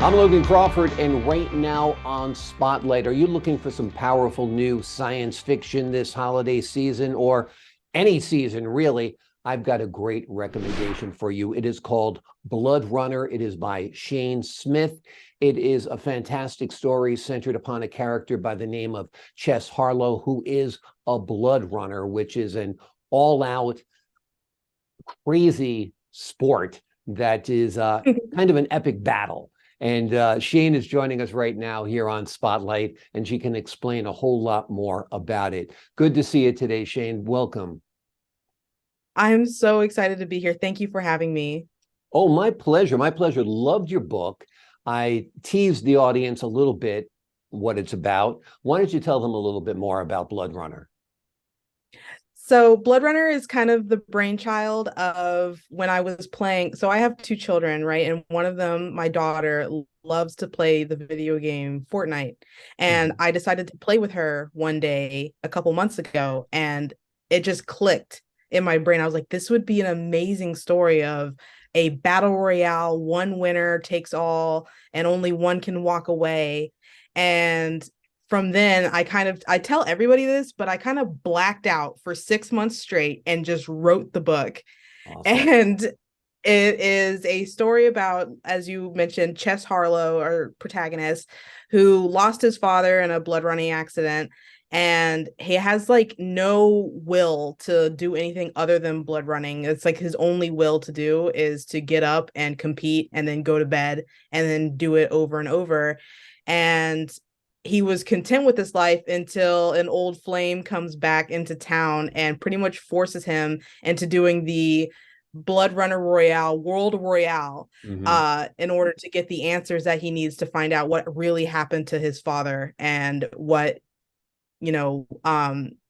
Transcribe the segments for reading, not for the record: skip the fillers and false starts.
I'm Logan Crawford, and right now on Spotlight, are you looking for some powerful new science fiction this holiday season or any season, really? I've got a great recommendation for you. It is called Blood Runner. It is by Shaine Smith. It is a fantastic story centered upon a character by the name of Chess Harlow, who is a blood runner, which is an all-out crazy sport that is kind of an epic battle. And Shaine is joining us right now here on Spotlight, and she can explain a whole lot more about it. Good to see you today, Shaine. Welcome. I'm so excited to be here. Thank you for having me. Oh, my pleasure. My pleasure. Loved your book. I teased the audience a little bit what it's about. Why don't you tell them a little bit more about Blood Runner? So, Blood Runner is kind of the brainchild of when I was playing. So, I have two children, right? And one of them, my daughter, loves to play the video game Fortnite. And Mhm. I decided to play with her one day a couple months ago, and it just clicked in my brain. I was like, this would be an amazing story of a battle royale, one winner takes all, and only one can walk away. And from then I tell everybody this, but I kind of blacked out for 6 months straight and just wrote the book. Awesome. And it is a story about, as you mentioned, Chess Harlow, our protagonist, who lost his father in a blood running accident. And he has like no will to do anything other than blood running. It's like his only will to do is to get up and compete and then go to bed and then do it over and over. And he was content with his life until an old flame comes back into town and pretty much forces him into doing the Blood Runner Royale, World Royale, Hmm. in order to get the answers that he needs to find out what really happened to his father and what,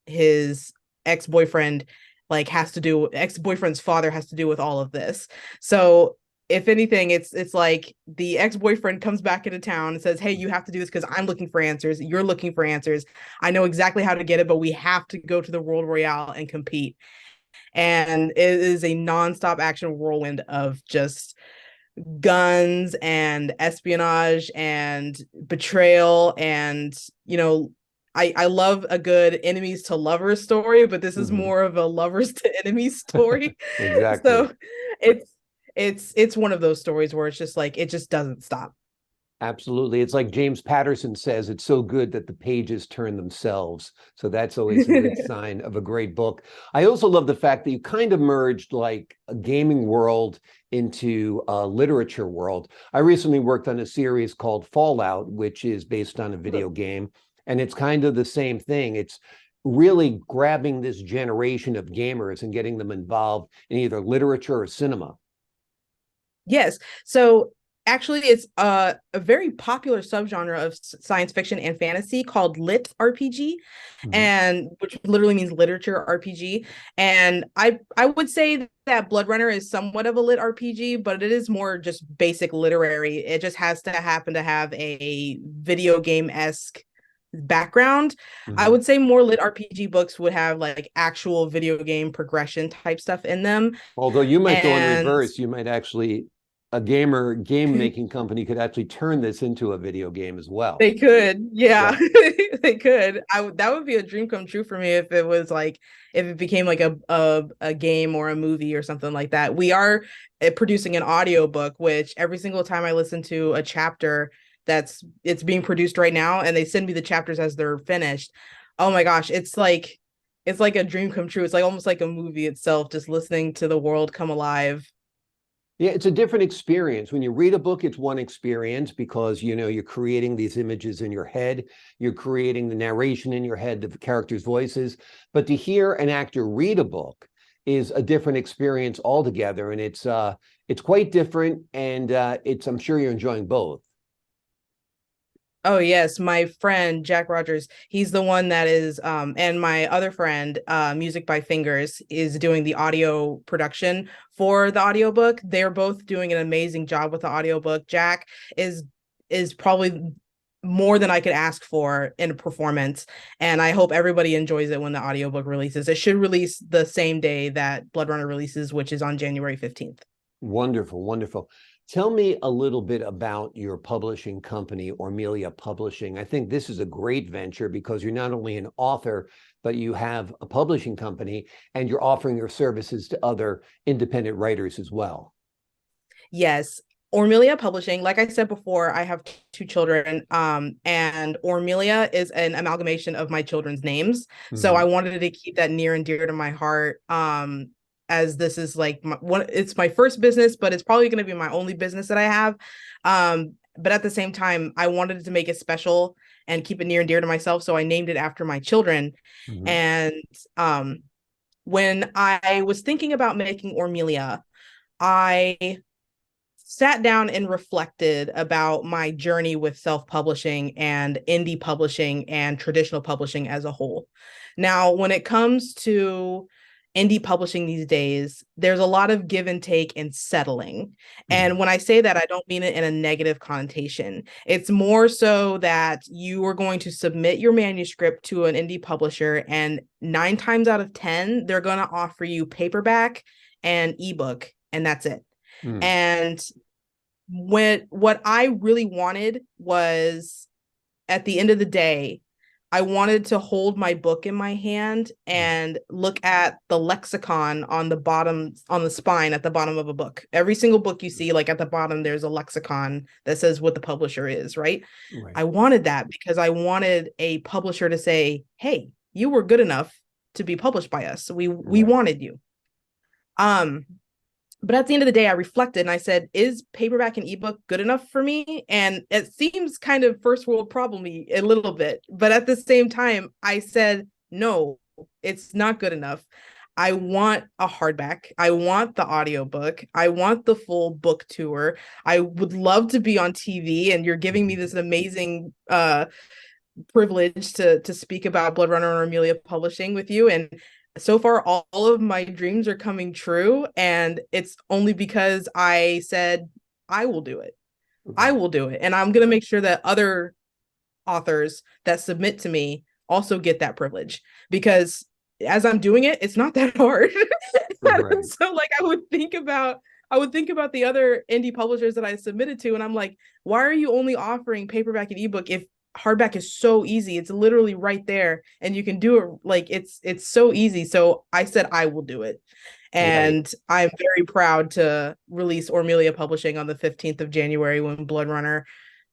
his ex-boyfriend ex-boyfriend's father has to do with all of this. So if anything, it's like the ex-boyfriend comes back into town and says, hey, you have to do this because I'm looking for answers, you're looking for answers, I know exactly how to get it, but we have to go to the World Royale and compete. And it is a nonstop action whirlwind of just guns and espionage and betrayal. And I love a good enemies to lovers story, but this is Hmm. more of a lovers to enemies story. Exactly. So it's it's one of those stories where it's just like it just doesn't stop. Absolutely. It's like James Patterson says, it's so good that the pages turn themselves. So that's always a good sign of a great book. I also love the fact that you kind of merged like a gaming world into a literature world. I recently worked on a series called Fallout, which is based on a video game, and it's kind of the same thing. It's really grabbing this generation of gamers and getting them involved in either literature or cinema. Yes. So actually, it's a very popular subgenre of science fiction and fantasy called lit RPG, Mhm. and which literally means literature RPG. And I would say that Blood Runner is somewhat of a lit RPG, but it is more just basic literary. It just has to happen to have a video game esque background. I Mhm. would say more lit RPG books would have like actual video game progression type stuff in them. Although you might go in And reverse, you might actually, a gamer game making company could actually turn this into a video game as well. they could, Yeah. yeah, they could. That would be a dream come true for me if it was like if it became like a game or a movie or something like that. We are producing an audiobook, which every single time I listen to a chapter it's being produced right now, and they send me the chapters as they're finished. Oh my gosh, it's like a dream come true. It's like almost like a movie itself, just listening to the world come alive. Yeah, it's a different experience. When you read a book, it's one experience because you're creating these images in your head, you're creating the narration in your head, the characters' voices. But to hear an actor read a book is a different experience altogether, and it's quite different. And it's I'm sure you're enjoying both. Oh yes, my friend Jack Rogers, he's the one that is and my other friend, Music by Fingers, is doing the audio production for the audiobook. They're both doing an amazing job with the audiobook. Jack is is probably more than I could ask for in a performance, and I hope everybody enjoys it when the audiobook releases. It should release the same day that Blood Runner releases, which is on January 15th. Wonderful, wonderful. Tell me a little bit about your publishing company, Aurmilia Publishing. I think this is a great venture because you're not only an author, but you have a publishing company and you're offering your services to other independent writers as well. Yes. Aurmilia Publishing, like I said before, I have two children, and Aurmilia is an amalgamation of my children's names. So I Mhm. wanted to keep that near and dear to my heart. As this is like it's my first business, but it's probably going to be my only business that I have. But at the same time, I wanted to make it special and keep it near and dear to myself. So I named it after my children. Mhm. And when I was thinking about making Aurmilia, I sat down and reflected about my journey with self-publishing and indie publishing and traditional publishing as a whole. Now, when it comes to indie publishing these days, there's a lot of give and take and settling. And Mhm. when I say that, I don't mean it in a negative connotation. It's more so that you are going to submit your manuscript to an indie publisher, and 9 times out of 10, they're going to offer you paperback and ebook, and that's it. Mhm. And what I really wanted was, at the end of the day, I wanted to hold my book in my hand and look at the lexicon on the bottom, on the spine at the bottom of a book. Every single book you see, like at the bottom, there's a lexicon that says what the publisher is, right? Right. I wanted that because I wanted a publisher to say, "Hey, you were good enough to be published by us. We Right. wanted you." Um, but at the end of the day, I reflected and I said, is paperback and ebook good enough for me? And it seems kind of first world problem-y a little bit. But at the same time, I said, no, it's not good enough. I want a hardback. I want the audiobook. I want the full book tour. I would love to be on TV, and you're giving me this amazing privilege to speak about Blood Runner and Aurmilia Publishing with you. And so far, all of my dreams are coming true. And it's only because I said, I will do it. I Right. will do it. And I'm going to make sure that other authors that submit to me also get that privilege, because as I'm doing it, it's not that hard. And Right. so like I would think about the other indie publishers that I submitted to, and I'm like, why are you only offering paperback and ebook if hardback is so easy? It's literally right there and you can do it. Like it's so easy. So I said I will do it. Right. And I'm very proud to release Aurmilia Publishing on the 15th of January when Blood Runner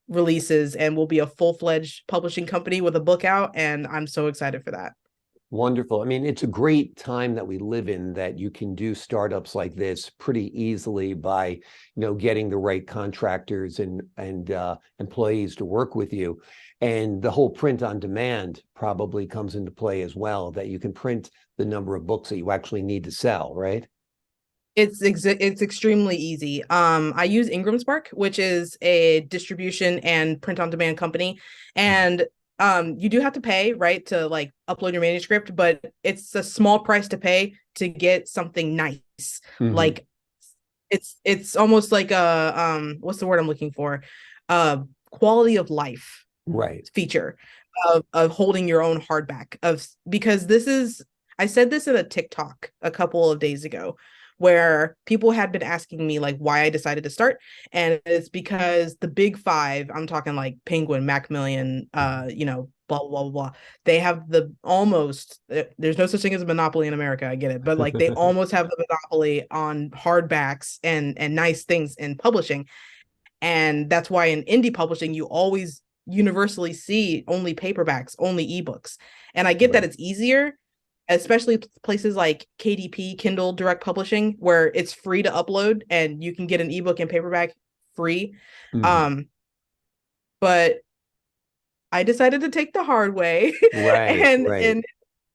releases, and will be a full-fledged publishing company with a book out, and I'm so excited for that. Wonderful. I mean, it's a great time that we live in that you can do startups like this pretty easily by, getting the right contractors and employees to work with you. And the whole print on demand probably comes into play as well, that you can print the number of books that you actually need to sell, right? It's extremely easy. I use Ingram Spark, which is a distribution and print on demand company, and you do have to pay, right, to like upload your manuscript, but it's a small price to pay to get something nice. Hmm. Like it's almost like a what's the word I'm looking for? Quality of life Right. feature of holding your own hardback, of because this is, I said this in a TikTok a couple of days ago, where people had been asking me like why I decided to start, and it's because the big five, I'm talking like Penguin, Macmillan, blah blah blah blah, they have the almost, there's no such thing as a monopoly in America, I get it, but like they almost have the monopoly on hardbacks and nice things in publishing. And that's why in indie publishing, you always universally see only paperbacks, only ebooks. And I get that Right. it's easier, especially places like KDP, Kindle Direct Publishing, where it's free to upload and you can get an ebook and paperback free. Hmm. Um, but I decided to take the hard way. Right. and Right. and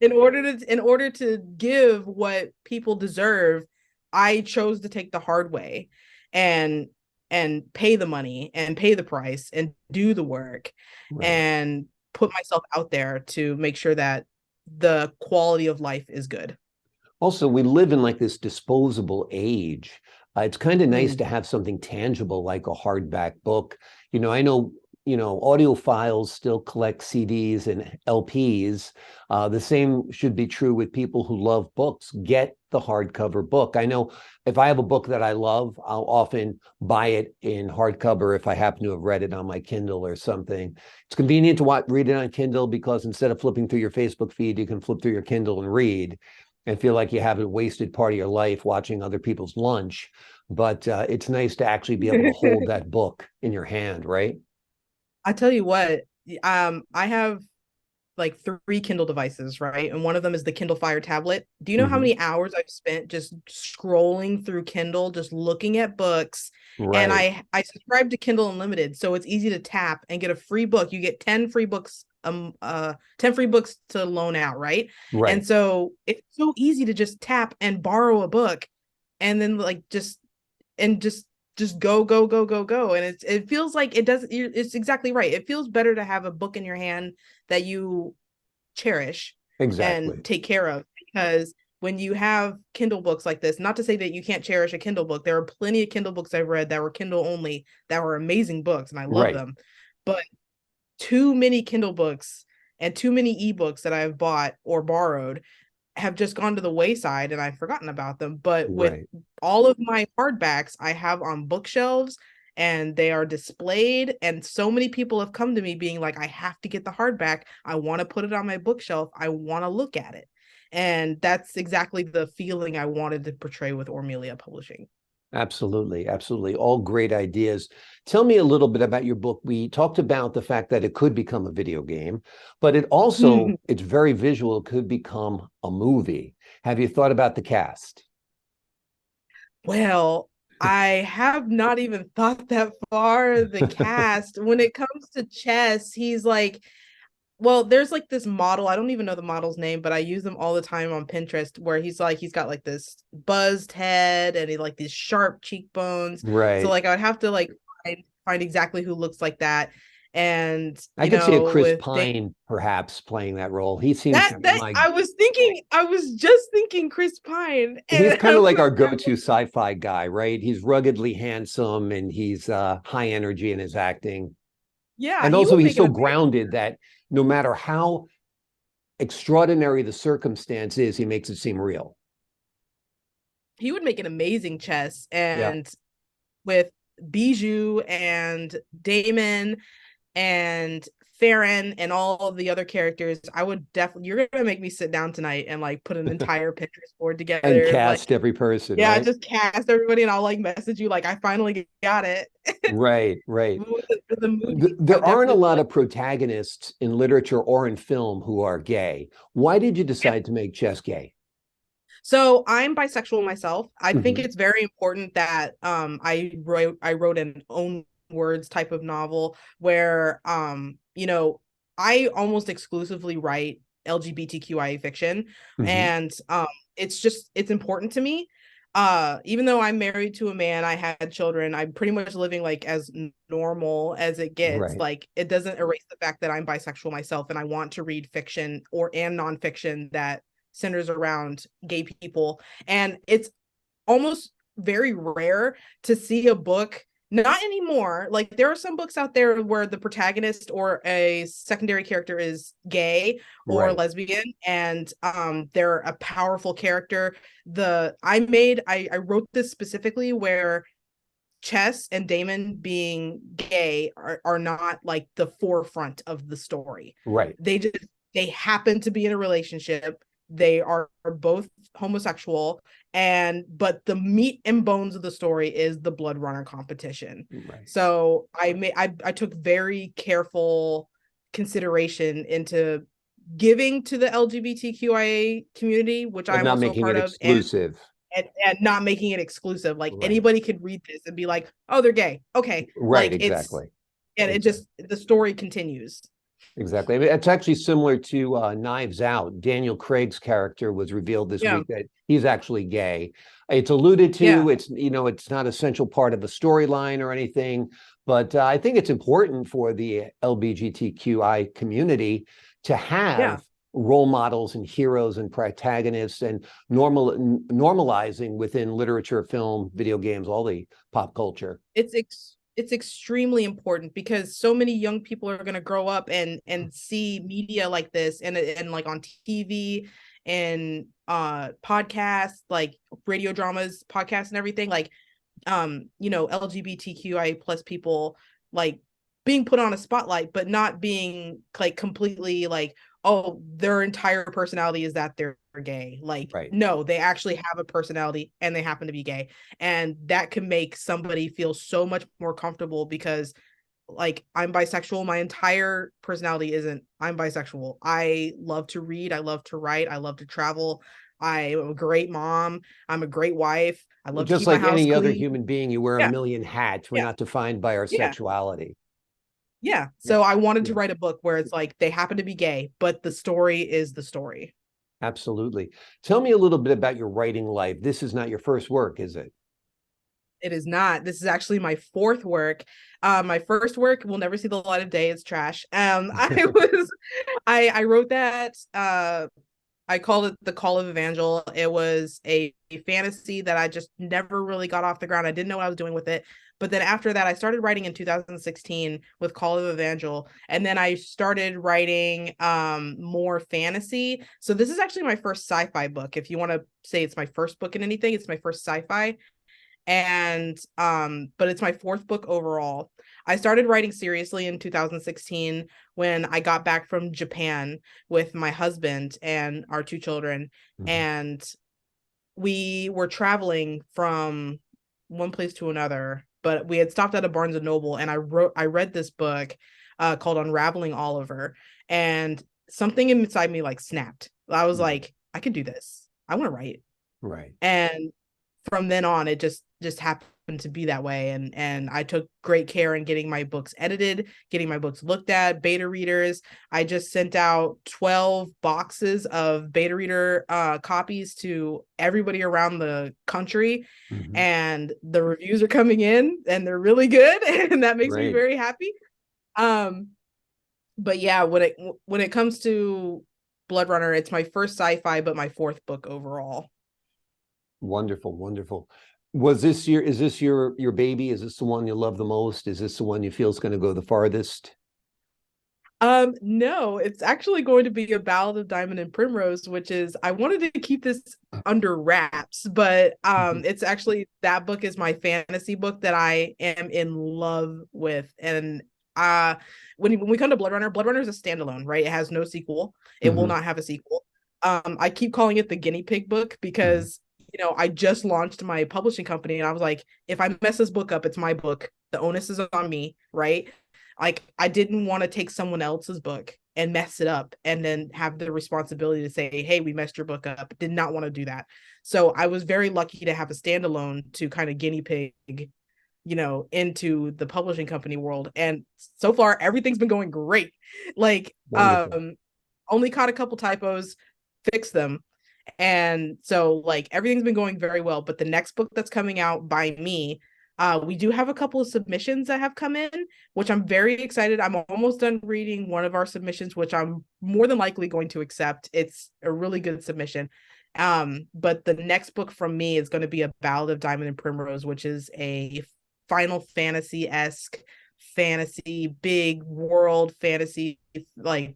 in order to give what people deserve, I chose to take the hard way and pay the money and pay the price and do the work Right. and put myself out there to make sure that the quality of life is good. Also, we live in like this disposable age. It's kind of nice Mm. to have something tangible like a hardback book. I know, audiophiles still collect CDs and LPs. The same should be true with people who love books. Get the hardcover book. I know if I have a book that I love, I'll often buy it in hardcover if I happen to have read it on my Kindle or something. It's convenient to read it on Kindle because instead of flipping through your Facebook feed, you can flip through your Kindle and read and feel like you haven't wasted part of your life watching other people's lunch. But it's nice to actually be able to hold that book in your hand, right? I tell you what, I have like 3 Kindle devices, right? And one of them is the Kindle Fire tablet. Do you know how Mhm. many hours I've spent just scrolling through Kindle, just looking at books? And Right, I subscribe to Kindle Unlimited, so it's easy to tap and get a free book. You get 10 free books 10 free books to loan out, right? And right. so it's so easy to just tap and borrow a book and then like just go, and it feels like it does. It's exactly right. It feels better to have a book in your hand that you cherish and Exactly. take care of, because when you have Kindle books like this, not to say that you can't cherish a Kindle book, there are plenty of Kindle books I've read that were Kindle only that were amazing books and I love Right. them, but too many Kindle books and too many ebooks that I've bought or borrowed have just gone to the wayside and I've forgotten about them. But with Right. all of my hardbacks, I have on bookshelves and they are displayed. And so many people have come to me being like, I have to get the hardback. I want to put it on my bookshelf. I want to look at it. And that's exactly the feeling I wanted to portray with Aurmilia Publishing. Absolutely. Absolutely. All great ideas. Tell me a little bit about your book. We talked about the fact that it could become a video game, but it also, it's very visual. It could become a movie. Have you thought about the cast? Well, I have not even thought that far. The cast, when it comes to chess, he's like, well, there's like this model. I don't even know the model's name, but I use them all the time on Pinterest where he's got like this buzzed head and he like these sharp cheekbones. So Right. like I would have to like find exactly who looks like that. And I could see a Chris with Dave, Pine perhaps playing that role. He seems to be that my, I was just thinking Chris Pine. he's And kind of like our go-to sci-fi guy, right? He's ruggedly handsome and he's high energy in his acting. yeah, And he also would he's make an so amazing. grounded that no matter how extraordinary the circumstance is, he makes it seem real. He would make an amazing chess. Yeah. And with Bijou and Damon and Farron and all of the other characters, I would definitely, you're gonna make me sit down tonight and like put an entire Pinterest board And together of like, cast every person, yeah, right? just cast everybody and I'll like message you like I finally got it. Right, right. The movie, I There would aren't a definitely lot like. of protagonists in literature or in film who are gay. Why did you decide to make chess gay? So I'm bisexual myself. I think Mhm. it's very important that I wrote an own words type of novel where I almost exclusively write LGBTQIA fiction, Mhm. and it's important to me. Even though I'm married to a man, I had children, I'm pretty much living like as normal as it gets. Right. Like it doesn't erase the fact that I'm bisexual myself and I want to read fiction and nonfiction that centers around gay people. And it's almost very rare to see a book, not anymore. Like there are some books out there where the protagonist or a secondary character is gay or Right. lesbian and they're a powerful character. I wrote this specifically where Chess and Damon being gay are not like the forefront of the story. Right. They happen to be in a relationship. They are both homosexual, and but the meat and bones of the story is the blood runner competition. Right. So I took very careful consideration into giving to the LGBTQIA community, which But I'm not also a making it part of, and exclusive. not making it exclusive. Like Right. anybody could read this and be like, "Oh, they're gay." Okay, Right. like it's Exactly. and it Exactly. just the story continues. Exactly. I mean, it's actually similar to Knives Out. Daniel Craig's character was revealed this Yeah, week that he's actually gay. It's alluded yeah, to. It's not a central part of the storyline or anything, but I think it's important for the LGBTQI community to yeah. have role models and heroes and protagonists and normalizing within literature, film, video games, all the pop culture. It's extremely important because so many young people are going to grow up and see media like this and like on TV podcasts, like radio dramas, podcasts and everything, like LGBTQI plus people like being put on a spotlight, but not being like completely like, oh, their entire personality is that they're gay. Like, Right. no, they actually have a personality and they happen to be gay. And that can make somebody feel so much more comfortable because like I'm bisexual. My entire personality isn't I'm bisexual. I love to read, I love to write, I love to travel. I'm a great mom. I'm a great wife. I Well, love to just keep my like house any other clean. human being, you wear a Yeah, million hats. We're yeah, not defined by our yeah, sexuality. yeah. Yeah. So I wanted to Yeah. write a book where it's like they happen to be gay, but the story is the story. Absolutely. Tell me a little bit about your writing life. This is not your first work, is it? It is not. This is actually my fourth work. My first work will never see the light of day. It's trash. I wrote that. I called it The Call of Evangel. It was a fantasy that I just never really got off the ground. I didn't know what I was doing with it. But then after that, I started writing in 2016 with Call of Evangel. And then I started writing more fantasy. So this is actually my first sci-fi book. If you want to say it's my first book in anything, it's my first sci-fi. And but it's my fourth book overall. I started writing seriously in 2016 when I got back from Japan with my husband and our two children, Mhm. and we were traveling from one place to another, but we had stopped at a Barnes and Noble, and I read this book called Unraveling Oliver, and something inside me like snapped. I was Mhm. like, I can do this. I want to write. Right. And from then on it just happened to be that way, and I took great care in getting my books edited, getting my books looked at, beta readers. I just sent out 12 boxes of beta reader copies to everybody around the country, Mhm. and the reviews are coming in and they're really good and that makes me Great. very happy. um but yeah, when it comes to Blood Runner, it's my first sci-fi but my fourth book overall. Wonderful, wonderful. Is this your baby? Is this the one you love the most? Is this the one you feel is going to go the farthest? No, it's actually going to be a Ballad of Diamond and Primrose, which is I wanted to keep this under wraps, but Mhm. it's actually that book is my fantasy book that I am in love with. And uh when we come to Blood Runner is a standalone, right? It has no sequel. It will Mhm. not have a sequel. I keep calling it the guinea pig book Mhm. because I just launched my publishing company and I was like, if I mess this book up, it's my book. The onus is on me, right? Like I didn't want to take someone else's book and mess it up and then have the responsibility to say, hey, we messed your book up. Did not want to do that. So I was very lucky to have a standalone to kind of guinea pig, into the publishing company world. And so far everything's been going great. Like Wonderful. only caught a couple typos, fixed them. And so like everything's been going very well. But the next book that's coming out by me, we do have a couple of submissions that have come in, which I'm very excited. I'm almost done reading one of our submissions, which I'm more than likely going to accept. It's a really good submission. But the next book from me is going to be a Ballad of Diamond and Primrose, which is a Final Fantasy-esque fantasy, big world fantasy, like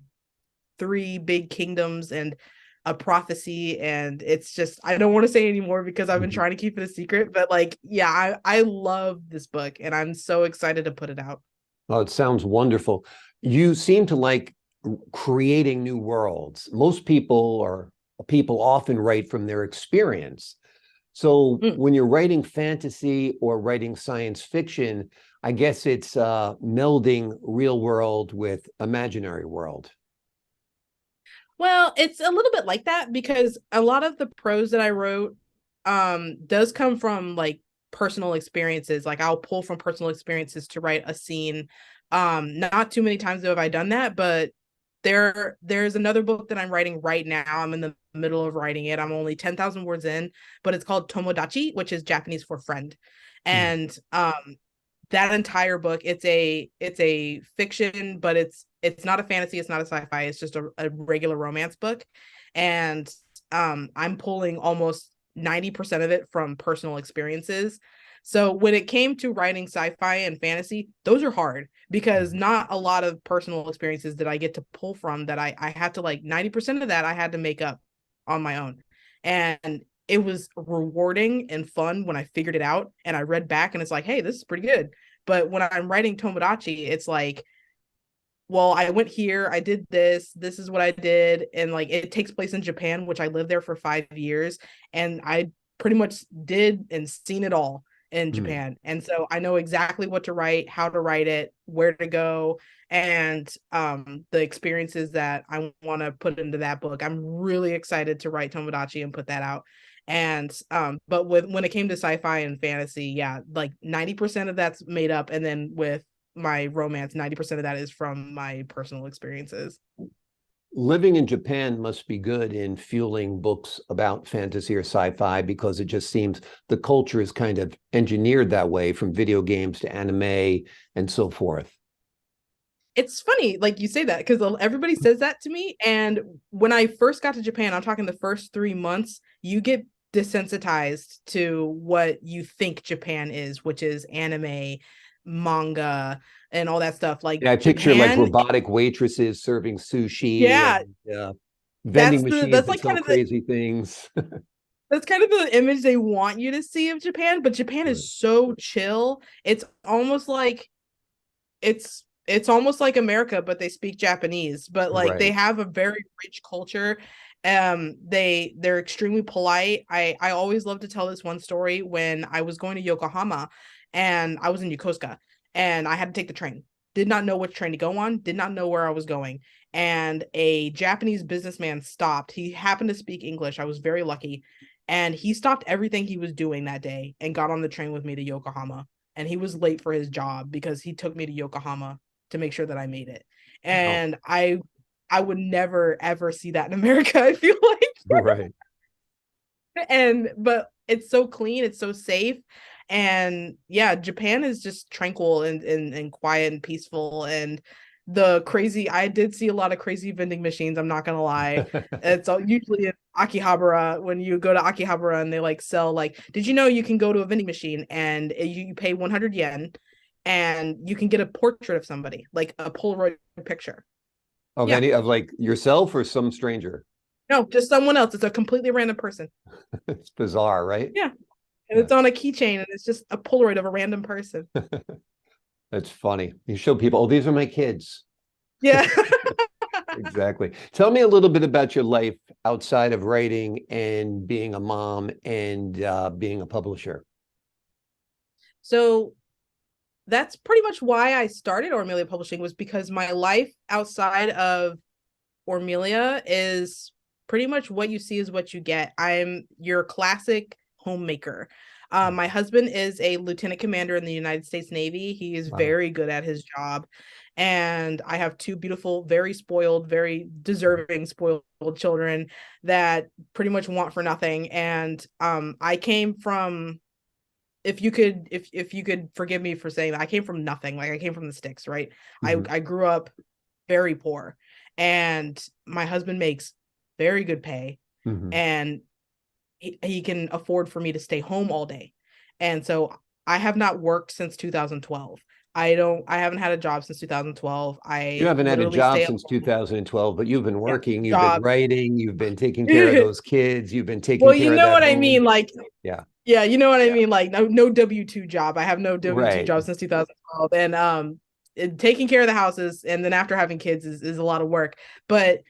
three big kingdoms and a prophecy. And it's just I don't want to say anymore because I've been Mhm. trying to keep it a secret, but like yeah, I love this book and I'm so excited to put it out. Oh, it sounds wonderful. You seem to like creating new worlds. Most people often write from their experience. So Mm. when you're writing fantasy or writing science fiction, I guess it's melding real world with imaginary world. Well, it's a little bit like that because a lot of the prose that I wrote does come from like personal experiences. Like I'll pull from personal experiences to write a scene. Not too many times have I done that, but there's another book that I'm writing right now. I'm in the middle of writing it. I'm only 10,000 words in, but it's called Tomodachi, which is Japanese for friend. Mhm. And that entire book, it's a fiction, but it's not a fantasy, it's not a sci-fi, it's just a regular romance book. And I'm pulling almost 90% of it from personal experiences. So when it came to writing sci-fi and fantasy, those are hard because Mhm. not a lot of personal experiences that I get to pull from that I had to like 90% of that I had to make up. on my own. And it was rewarding and fun when I figured it out and I read back and it's like, hey, this is pretty good. But when I'm writing Tomodachi, it's like, well, I went here, I did this is what I did. And like it takes place in Japan, which I lived there for 5 years. And I pretty much did and seen it all in Japan. And so I know exactly what to write, how to write it, where to go, and the experiences that I want to put into that book. I'm really excited to write Tomodachi and put that out. And but when it came to sci-fi and fantasy, yeah, like 90% of that's made up, and then with my romance, 90% of that is from my personal experiences. Living in Japan must be good in fueling books about fantasy or sci-fi, because it just seems the culture is kind of engineered that way, from video games to anime and so forth. It's funny, like you say that, because everybody says that to me. And when I first got to Japan, I'm talking the first 3 months, you get desensitized to what you think Japan is, which is anime, manga, and all that stuff. Like Yeah, I picture like Japan, robotic waitresses serving sushi yeah, and vending machines that's that like sell kind of the crazy things. that's kind of the image they want you to see of Japan. But Japan Right. is so chill. It's almost like America, but they speak Japanese. But like they Right. have a very rich culture. They're extremely polite. I always love to tell this one story when I was going to Yokohama and I was in Yokosuka and I had to take the train. Did not know which train to go on, did not know where I was going. And a Japanese businessman stopped. He happened to speak English. I was very lucky. And he stopped everything he was doing that day and got on the train with me to Yokohama. And he was late for his job because he took me to Yokohama to make sure that I made it. Wow. And I would never ever see that in America, I feel like. Right. And but it's so clean, it's so safe. And yeah, Japan is just tranquil and quiet and peaceful. And the crazy, I did see a lot of crazy vending machines, I'm not gonna lie. It's all usually in Akihabara, when you go to Akihabara and they like sell, like, did you know you can go to a vending machine and you pay 100 yen and you can get a portrait of somebody, like a Polaroid picture. Of Yeah. any of like yourself or some stranger? No, just someone else. It's a completely random person. It's bizarre, right? Yeah. And Yeah. it's on a keychain and it's just a Polaroid of a random person. That's funny. You show people, oh, these are my kids. Yeah. Exactly. Tell me a little bit about your life outside of writing and being a mom and being a publisher. So that's pretty much why I started Aurmilia Publishing, was because my life outside of Aurmilia is pretty much what you see is what you get. I'm your classic homemaker. My husband is a lieutenant commander in the United States Navy. He is Wow. very good at his job. And I have two beautiful, very spoiled, very deserving spoiled children that pretty much want for nothing. And I came from, if you could forgive me for saying that, I came from nothing. Like I came from the sticks, right? Mhm. I grew up very poor, and my husband makes very good pay, Mhm. and he can afford for me to stay home all day. And so I have not worked since 2012. I haven't had a job since 2012. You I haven't had a literally job stay at since home. 2012, but you've been Yeah, working, you've been job. writing, you've been taking care of those kids, you've been taking Well, you care of know that what I home. mean, like, Yeah. yeah, you know what I mean, like no W2 job. I have no W2 Right. job since 2012. And taking care of the houses and then after having kids is a lot of work. But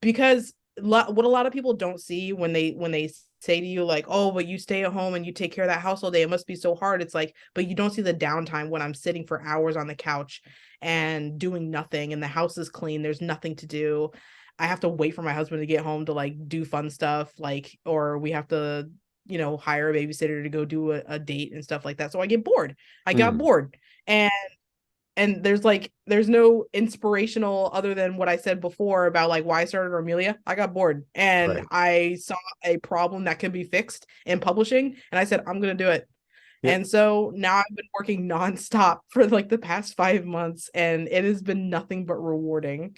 because what a lot of people don't see when they say to you like, oh, but you stay at home and you take care of that house all day, it must be so hard. It's like, but you don't see the downtime when I'm sitting for hours on the couch and doing nothing and the house is clean, there's nothing to do. I have to wait for my husband to get home to like do fun stuff, like, or we have to, hire a babysitter to go do a date and stuff like that. So I get bored. I got Mm, bored. And there's no inspirational other than what I said before about like why I started Aurmilia. I got bored and right. I saw a problem that could be fixed in publishing and I said I'm gonna do it. Yeah. And so now I've been working nonstop for like the past 5 months and it has been nothing but rewarding.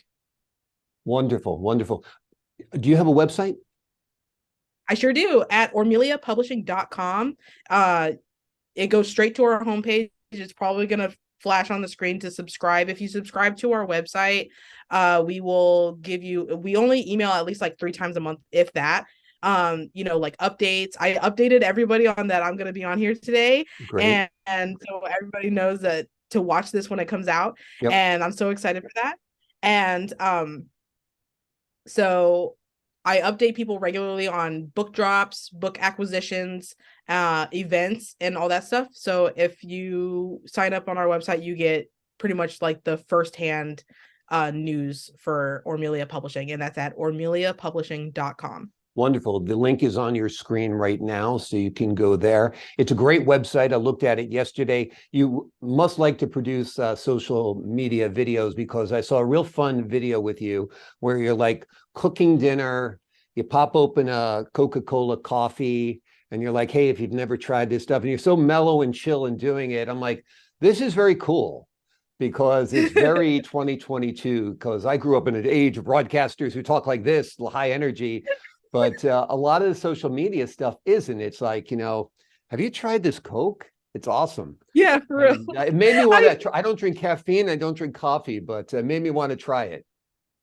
Wonderful. Wonderful. Do you have a website? I sure do, at ormiliapublishing.com. It goes straight to our homepage. It's probably going to flash on the screen to subscribe. If you subscribe to our website, we will give you, we only email at least like 3 times a month, if that. you know, like updates. I updated everybody on that I'm going to be on here today, Great. and so everybody knows that to watch this when it comes out, Yep. and I'm so excited for that. And so I update people regularly on book drops, book acquisitions, events, and all that stuff. So if you sign up on our website, you get pretty much like the firsthand news for Aurmilia Publishing, and that's at aurmiliapublishing.com. Wonderful. The link is on your screen right now, so you can go there. It's a great website. I looked at it yesterday. You must like to produce social media videos, because I saw a real fun video with you where you're like cooking dinner. You pop open a Coca-Cola coffee and you're like, hey, if you've never tried this stuff, and you're so mellow and chill in doing it. I'm like, this is very cool, because it's very 2022, because I grew up in an age of broadcasters who talk like this, high energy. But a lot of the social media stuff isn't. It's like, have you tried this Coke? It's awesome. Yeah, for real. And, it made me want to try. I don't drink caffeine. I don't drink coffee, but it made me want to try it.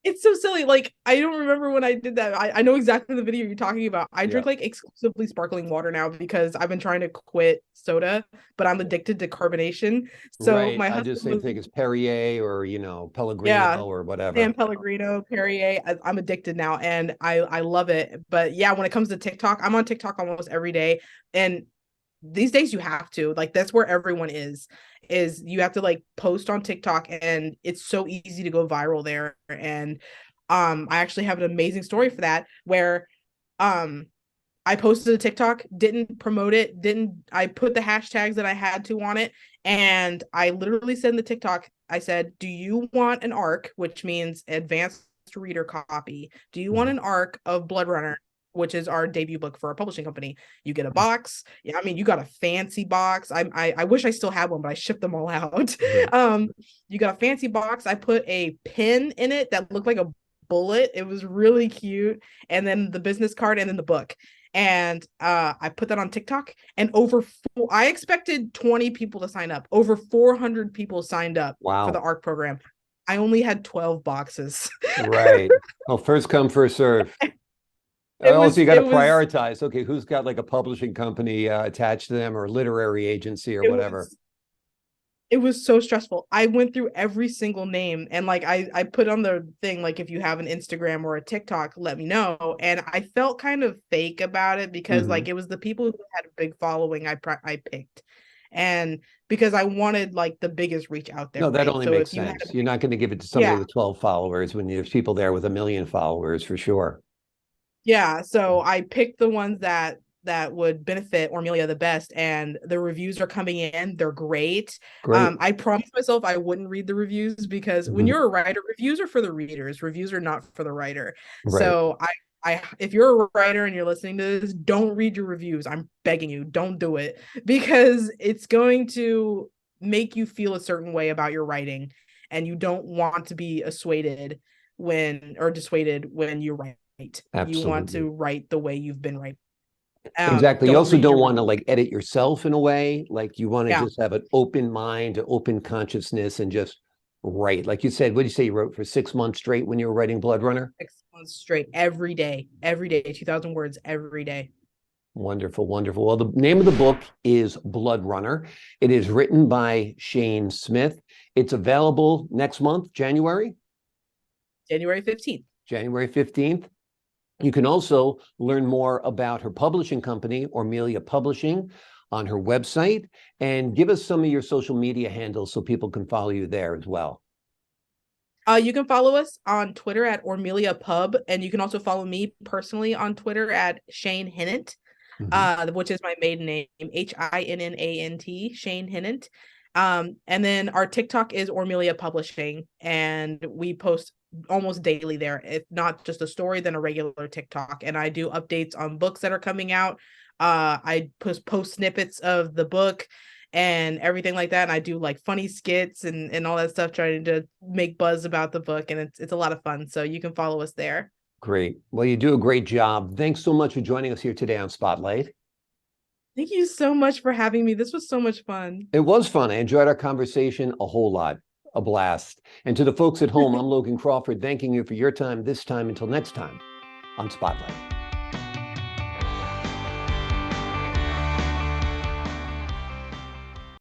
It's so silly. Like, I don't remember when I did that. I know exactly the video you're talking about. I drink like exclusively sparkling water now because I've been trying to quit soda, but I'm addicted to carbonation. So Right. my I husband just same thing as Perrier or, yeah, Pellegrino or whatever. San Pellegrino, Perrier. I'm addicted now, and I love it. But yeah, when it comes to TikTok, I'm on TikTok almost every day, and these days you have to, like, that's where everyone is you have to like post on TikTok, and it's so easy to go viral there. And I actually have an amazing story for that, where I posted a TikTok, didn't promote it, I put the hashtags that I had to on it, and I literally said in the TikTok, I said, do you want an ARC, which means advanced reader copy? Do you want an ARC of Blood Runner, which is our debut book for our publishing company? You get a box. Yeah, I mean, you got a fancy box. I wish I still had one, but I shipped them all out. You got a fancy box. I put a pin in it that looked like a bullet. It was really cute. And then the business card, and then the book. And I put that on TikTok, and I expected 20 people to sign up. Over 400 people signed up for the ARC program. I only had 12 boxes. Right. Well, first come, first serve. Also, you got to prioritize. Okay, who's got like a publishing company attached to them, or literary agency, or whatever. It was so stressful. I went through every single name, and like I put on the thing, like, if you have an Instagram or a TikTok, let me know. And I felt kind of fake about it, because like it was the people who had a big following I picked, and because I wanted like the biggest reach out there. No, that only makes sense. You're not going to give it to somebody with 12 followers when there's people there with 1 million followers, for sure. Yeah, so I picked the ones that would benefit Aurmilia the best, and the reviews are coming in. They're great. I promised myself I wouldn't read the reviews, because when you're a writer, reviews are for the readers. Reviews are not for the writer. Right. So I if you're a writer and you're listening to this, don't read your reviews. I'm begging you, don't do it, because it's going to make you feel a certain way about your writing, and you don't want to be dissuaded when you write. Absolutely. You want to write the way you've been writing. Exactly. You also don't want to like edit yourself in a way. Like, you want to just have an open mind, an open consciousness, and just write. Like you said, what did you say you wrote for 6 months straight when you were writing Blood Runner? 6 months straight, every day, 2,000 words every day. Wonderful, wonderful. Well, the name of the book is Blood Runner. It is written by Shaine Smith. It's available next month, January 15th. January 15th. You can also learn more about her publishing company, Aurmilia Publishing, on her website, and give us some of your social media handles so people can follow you there as well. You can follow us on Twitter at Aurmilia Pub, and you can also follow me personally on Twitter at Shaine Hinnant, which is my maiden name, Hinnant, Shaine Hinnant. And then our TikTok is Aurmilia Publishing, and we post almost daily there. If not just a story, then a regular TikTok. And I do updates on books that are coming out. I post snippets of the book and everything like that. And I do like funny skits and all that stuff, trying to make buzz about the book. And it's a lot of fun. So you can follow us there. Great. Well, you do a great job. Thanks so much for joining us here today on Spotlight. Thank you so much for having me. This was so much fun. It was fun. I enjoyed our conversation a whole lot. A blast. And to the folks at home, I'm Logan Crawford, thanking you for your time this time. Until next time on Spotlight.